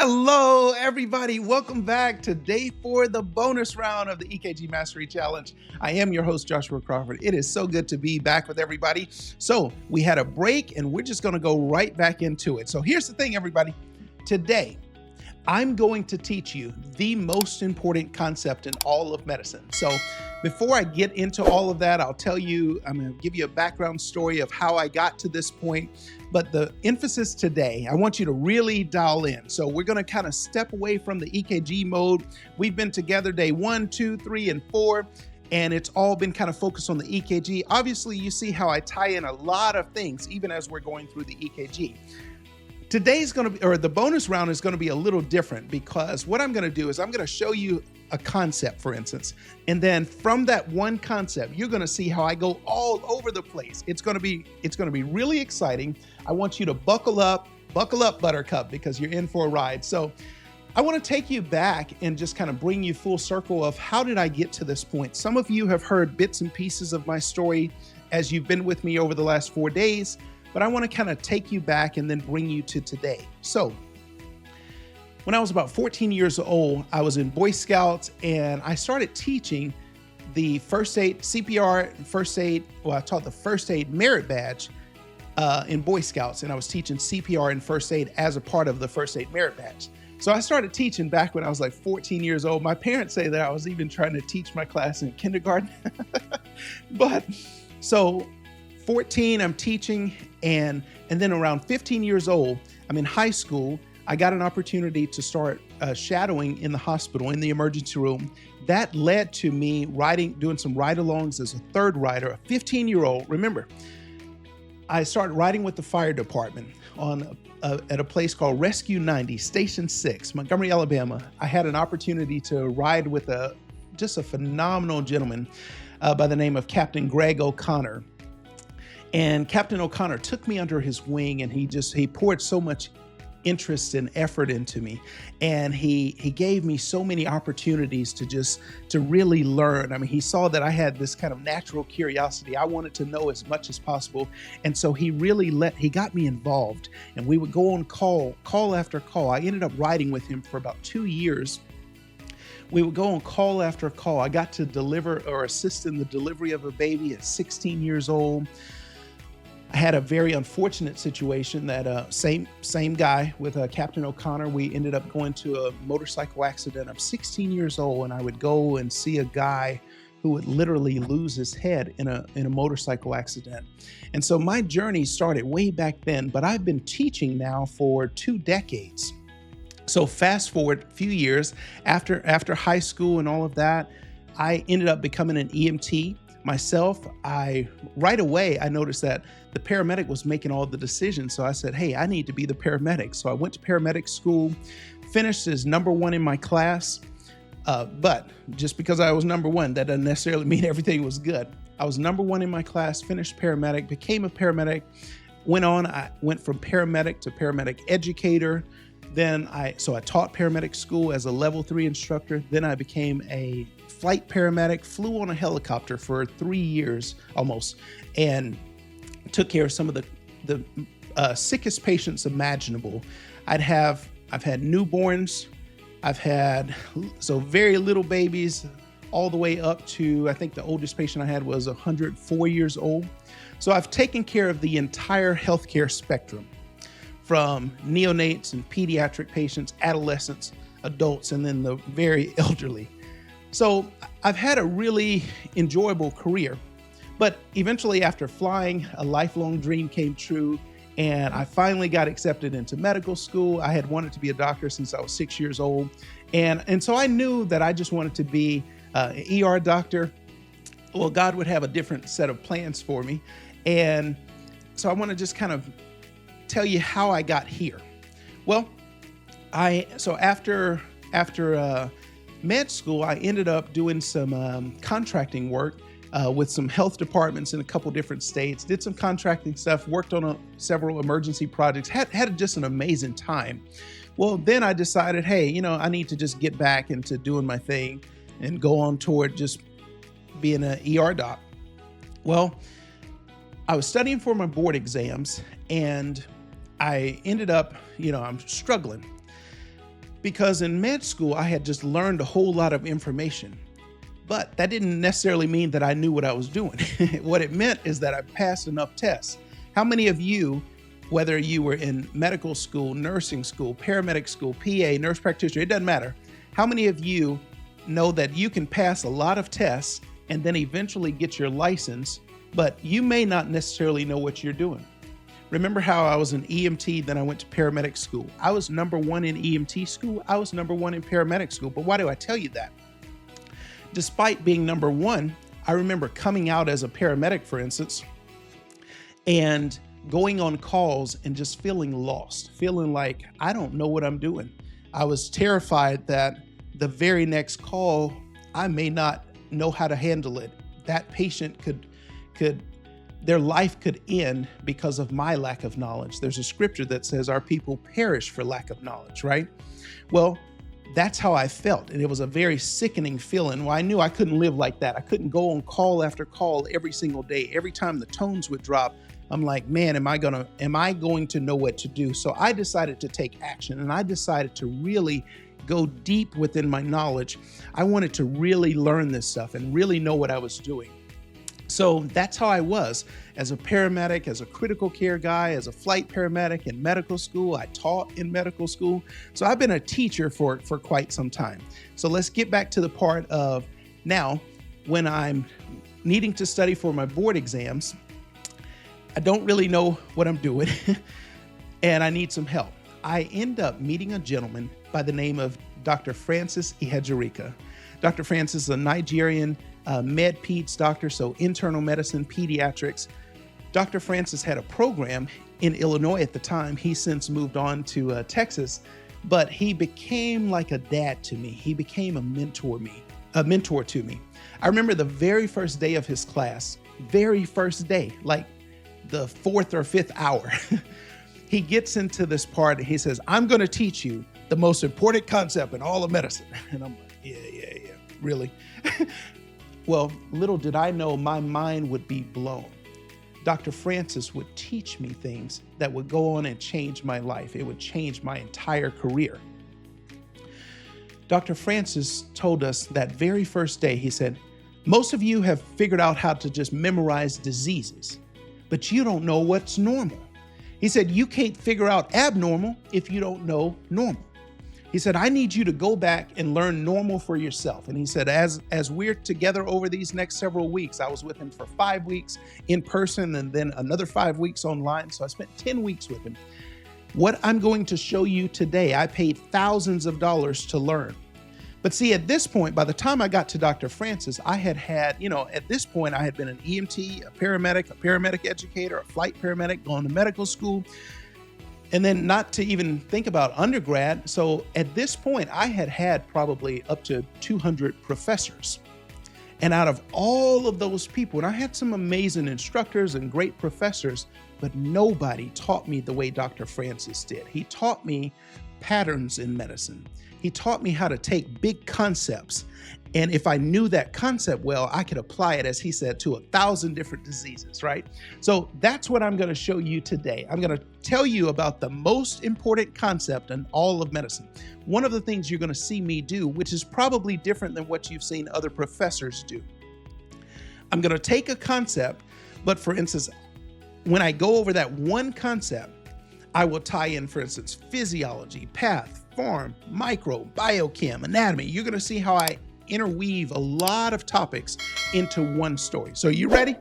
Hello, everybody. Welcome back to day 4, the bonus round of the EKG Mastery Challenge. I am your host, Joshua Crawford. It is so good to be back with everybody. So we had a break and we're just going to go right back into it. So here's the thing, everybody. Today, I'm going to teach you the most important concept in all of medicine. So before I get into all of that, I'm going to give you a background story of how I got to this point. But the emphasis today, I want you to really dial in. So we're going to kind of step away from the EKG mode. We've been together day 1, 2, 3, and 4, and it's all been kind of focused on the EKG. Obviously, you see how I tie in a lot of things, even as we're going through the EKG. Today's going to be, or the bonus round is going to be a little different because what I'm going to do is I'm going to show you a concept, for instance, and then from that one concept, you're going to see how I go all over the place. It's going to be really exciting. I want you to buckle up, Buttercup, because you're in for a ride. So I want to take you back and just kind of bring you full circle of how did I get to this point. Some of you have heard bits and pieces of my story as you've been with me over the last 4 days. But I want to kind of take you back and then bring you to today. So when I was about 14 years old, I was in Boy Scouts and I started teaching the first aid, CPR, first aid. Well, I taught the first aid merit badge in Boy Scouts, and I was teaching CPR and first aid as a part of the first aid merit badge. So I started teaching back when I was like 14 years old. My parents say that I was even trying to teach my class in kindergarten. But so 14, I'm teaching, and then around 15 years old, I'm in high school. I got an opportunity to start shadowing in the hospital, in the emergency room. That led to me doing some ride-alongs as a third rider, a 15-year-old. Remember, I started riding with the fire department at a place called Rescue 90, Station 6, Montgomery, Alabama. I had an opportunity to ride with just a phenomenal gentleman by the name of Captain Greg O'Connor. And Captain O'Connor took me under his wing, and he poured so much interest and effort into me. And he gave me so many opportunities to really learn. I mean, he saw that I had this kind of natural curiosity. I wanted to know as much as possible. And so he got me involved, and we would go on call after call. I ended up riding with him for about 2 years. We would go on call after call. I got to deliver or assist in the delivery of a baby at 16 years old. I had a very unfortunate situation that same guy with Captain O'Connor. We ended up going to a motorcycle accident. I'm 16 years old, and I would go and see a guy who would literally lose his head in a motorcycle accident. And so my journey started way back then, but I've been teaching now for 2 decades. So fast forward a few years after high school and all of that, I ended up becoming an EMT. Myself, right away, I noticed that the paramedic was making all the decisions. So I said, hey, I need to be the paramedic. So I went to paramedic school, finished as number 1 in my class. But just because I was number 1, that doesn't necessarily mean everything was good. I was number 1 in my class, finished paramedic, became a paramedic, I went from paramedic to paramedic educator. Then I taught paramedic school as a level 3 instructor. Then I became a flight paramedic, flew on a helicopter for 3 years almost, and took care of some of the sickest patients imaginable. I've had newborns. I've had very little babies all the way up to, I think the oldest patient I had was 104 years old. So I've taken care of the entire healthcare spectrum, from neonates and pediatric patients, adolescents, adults, and then the very elderly. So I've had a really enjoyable career, but eventually after flying, a lifelong dream came true, and I finally got accepted into medical school. I had wanted to be a doctor since I was 6 years old, and so I knew that I just wanted to be an ER doctor. Well, God would have a different set of plans for me, and so I want to just kind of tell you how I got here. Well, after med school, I ended up doing some contracting work with some health departments in a couple different states, did some contracting stuff, worked on several emergency projects, had just an amazing time. Well, then I decided, hey, I need to just get back into doing my thing and go on toward just being an ER doc. Well, I was studying for my board exams, and I ended up, I'm struggling. because in med school, I had just learned a whole lot of information, but that didn't necessarily mean that I knew what I was doing. What it meant is that I passed enough tests. How many of you, whether you were in medical school, nursing school, paramedic school, PA, nurse practitioner, it doesn't matter. How many of you know that you can pass a lot of tests and then eventually get your license, but you may not necessarily know what you're doing? Remember how I was an EMT, then I went to paramedic school. I was number one in EMT school. I was number one in paramedic school. But why do I tell you that? Despite being number one, I remember coming out as a paramedic, for instance, and going on calls and just feeling lost, feeling like I don't know what I'm doing. I was terrified that the very next call, I may not know how to handle it. That patient their life could end because of my lack of knowledge. There's a scripture that says our people perish for lack of knowledge, right? Well, that's how I felt. And it was a very sickening feeling. Well, I knew I couldn't live like that. I couldn't go on call after call every single day. Every time the tones would drop, I'm like, man, am I going to know what to do? So I decided to take action, and I decided to really go deep within my knowledge. I wanted to really learn this stuff and really know what I was doing. So that's how I was as a paramedic, as a critical care guy, as a flight paramedic in medical school. I taught in medical school. So I've been a teacher for quite some time. So let's get back to the part of now when I'm needing to study for my board exams. I don't really know what I'm doing and I need some help. I end up meeting a gentleman by the name of Dr. Francis Ihejirika. Dr. Francis is a Nigerian med peds doctor, so internal medicine, pediatrics. Dr. Francis had a program in Illinois at the time. He's since moved on to Texas, but he became like a dad to me. He became a mentor to me. I remember the very first day of his class, very first day, like the 4th or 5th hour. He gets into this part and he says, I'm going to teach you the most important concept in all of medicine. And I'm like, yeah, really? Well, little did I know my mind would be blown. Dr. Francis would teach me things that would go on and change my life. It would change my entire career. Dr. Francis told us that very first day, he said, most of you have figured out how to just memorize diseases, but you don't know what's normal. He said, you can't figure out abnormal if you don't know normal. He said, I need you to go back and learn normal for yourself. And he said, as we're together over these next several weeks, I was with him for 5 weeks in person and then another 5 weeks online. So I spent 10 weeks with him. What I'm going to show you today, I paid thousands of dollars to learn. But see, at this point, by the time I got to Dr. Francis, I had at this point, I had been an EMT, a paramedic educator, a flight paramedic, going to medical school. And then not to even think about undergrad. So at this point, I had probably up to 200 professors. And out of all of those people, and I had some amazing instructors and great professors, but nobody taught me the way Dr. Francis did. He taught me patterns in medicine. He taught me how to take big concepts. And if I knew that concept well, I could apply it, as he said, to 1,000 different diseases, right? So that's what I'm going to show you today. I'm going to tell you about the most important concept in all of medicine. One of the things you're going to see me do, which is probably different than what you've seen other professors do. I'm going to take a concept, but for instance, when I go over that one concept, I will tie in, for instance, physiology, path, pharm, micro, biochem, anatomy. You're going to see how I interweave a lot of topics into one story. So you ready?